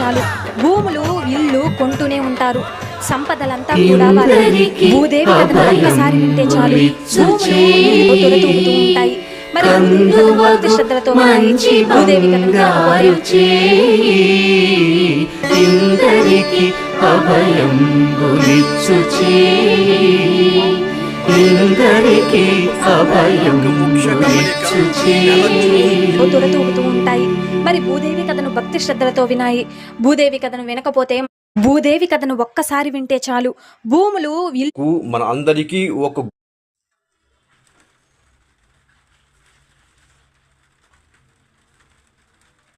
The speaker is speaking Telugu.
చాలు భూములు ఇల్లు కొంటూనే ఉంటారు. సంపదలంతా కూడా వాళ్ళకి. భూదేవి కథను ఒక్కసారి వింటే చాలు భూములు తొలతూగుతూ ఉంటాయి. మరి భక్తి శ్రద్ధలతో వినాయి భూదేవి కథను వినకపోతే ఇందరికి అభయంబులిచ్చు చేయి, ఇందరికి అభయంబులిచ్చు చేయి. తొలతూగుతూ ఉంటాయి. మరి భూదేవి కథను భక్తి శ్రద్ధలతో వినాయి భూదేవి కథను వినకపోతే భూదేవి కథను ఒక్కసారి వింటే చాలు భూములు మన అందరికీ ఒక